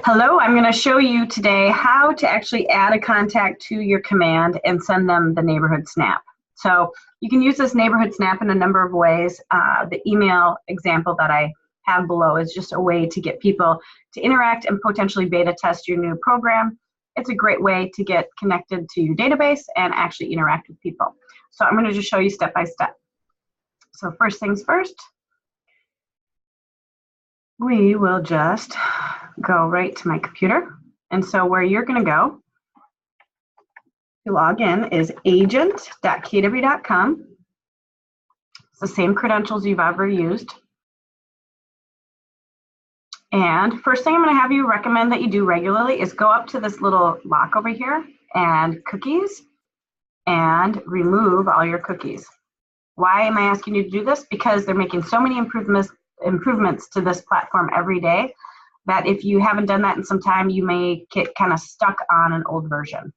Hello, I'm going to show you today how to actually add a contact to your command and send them the neighborhood snap. So you can use this neighborhood snap in a number of ways. The email example that I have below is just a way to get people to interact and potentially beta test your new program. It's a great way to get connected to your database and actually interact with people. So I'm going to just show you step by step. So first things first, we will just go right to my computer. And so where you're going to go to log in is agent.kw.com. It's the same credentials you've ever used. And first thing I'm going to have you recommend that you do regularly is go up to this little lock over here and cookies and remove all your cookies. Why am I asking you to do this? Because they're making so many improvements to this platform every day that if you haven't done that in some time, you may get kind of stuck on an old version.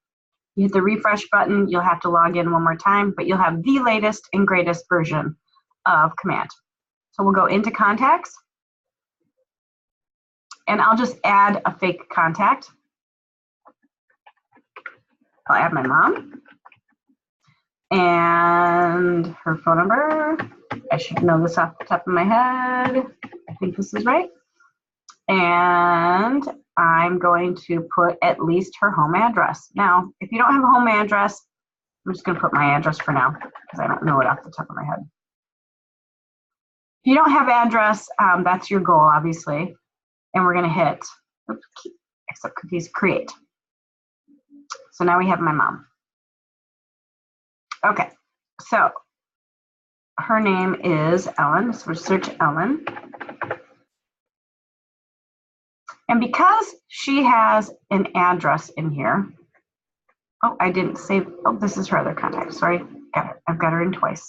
You hit the refresh button, you'll have to log in one more time, but you'll have the latest and greatest version of Command. So we'll go into contacts, and I'll just add a fake contact. I'll add my mom and her phone number. I should know this off the top of my head. I think this is right. And I'm going to put at least her home address. Now, if you don't have a home address, I'm just going to put my address for now because I don't know it off the top of my head. If you don't have address, that's your goal, obviously. And we're going to hit accept cookies, create. So now we have my mom. Okay, so her name is Ellen. So we'll search Ellen. And because she has an address in here, oh, I didn't save, oh, this is her other contact, sorry, got it, I've got her in twice.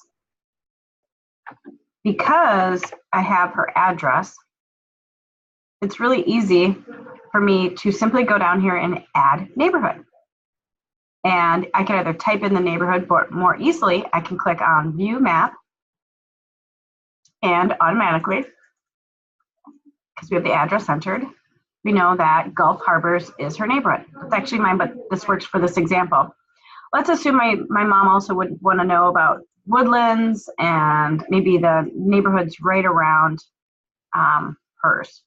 Because I have her address, it's really easy for me to simply go down here and add neighborhood. And I can either type in the neighborhood, but more easily, I can click on View Map, and automatically, because we have the address entered, we know that Gulf Harbors is her neighborhood. It's actually mine, but this works for this example. Let's assume my mom also would want to know about Woodlands and maybe the neighborhoods right around hers.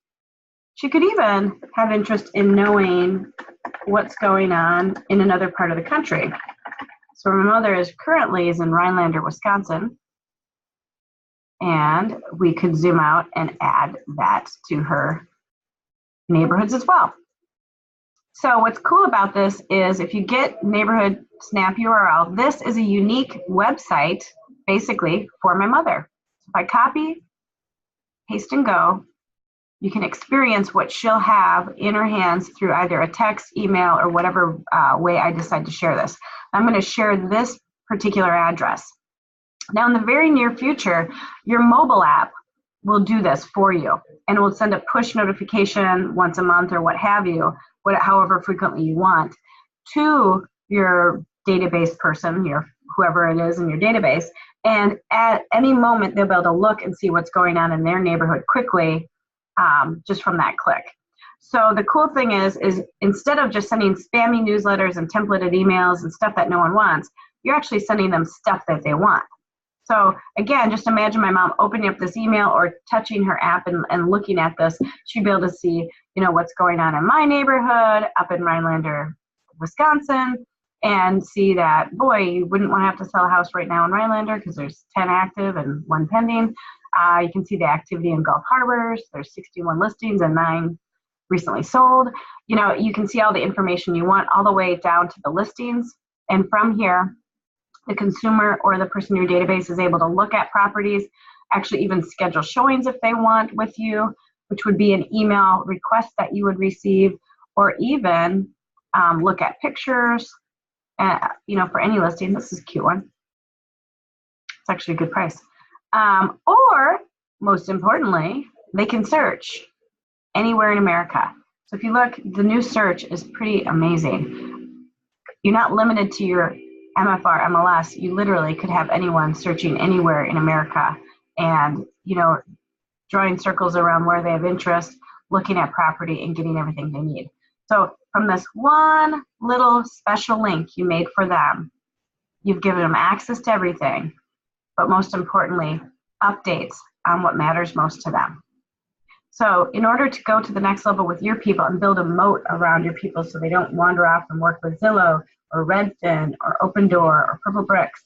She could even have interest in knowing what's going on in another part of the country. So my mother is in Rhinelander, Wisconsin. And we could zoom out and add that to her neighborhoods as well. So what's cool about this is if you get neighborhood snap URL, this is a unique website basically for my mother. So if I copy, paste and go, you can experience what she'll have in her hands through either a text, email, or whatever way I decide to share this. I'm going to share this particular address. Now in the very near future, your mobile app will do this for you, and it will send a push notification once a month or what have you, however frequently you want, to your database person, whoever it is in your database, and at any moment they'll be able to look and see what's going on in their neighborhood quickly just from that click. So the cool thing is instead of just sending spammy newsletters and templated emails and stuff that no one wants, you're actually sending them stuff that they want. So again, just imagine my mom opening up this email or touching her app and looking at this. She'd be able to see, what's going on in my neighborhood up in Rhinelander, Wisconsin, and see that, boy, you wouldn't want to have to sell a house right now in Rhinelander because there's 10 active and 1 pending. You can see the activity in Gulf Harbors. There's 61 listings and 9 recently sold. You can see all the information you want all the way down to the listings. And from here, the consumer or the person in your database is able to look at properties, actually even schedule showings if they want with you, which would be an email request that you would receive, or even look at pictures, for any listing. This is a cute one. It's actually a good price. Or, most importantly, they can search anywhere in America. So if you look, the new search is pretty amazing. You're not limited to your MFR, MLS. You literally could have anyone searching anywhere in America and, drawing circles around where they have interest, looking at property and getting everything they need. So from this one little special link you made for them, you've given them access to everything, but most importantly, updates on what matters most to them. So in order to go to the next level with your people and build a moat around your people so they don't wander off and work with Zillow or Redfin or Opendoor or Purple Bricks,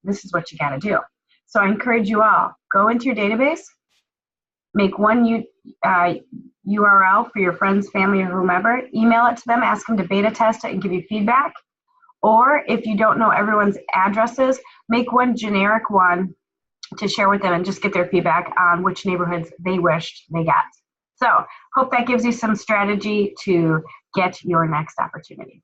this is what you got to do. So I encourage you all, go into your database, make one URL for your friends, family, or whomever, email it to them, ask them to beta test it and give you feedback. Or if you don't know everyone's addresses, make one generic one to share with them and just get their feedback on which neighborhoods they wished they got. So hope that gives you some strategy to get your next opportunity.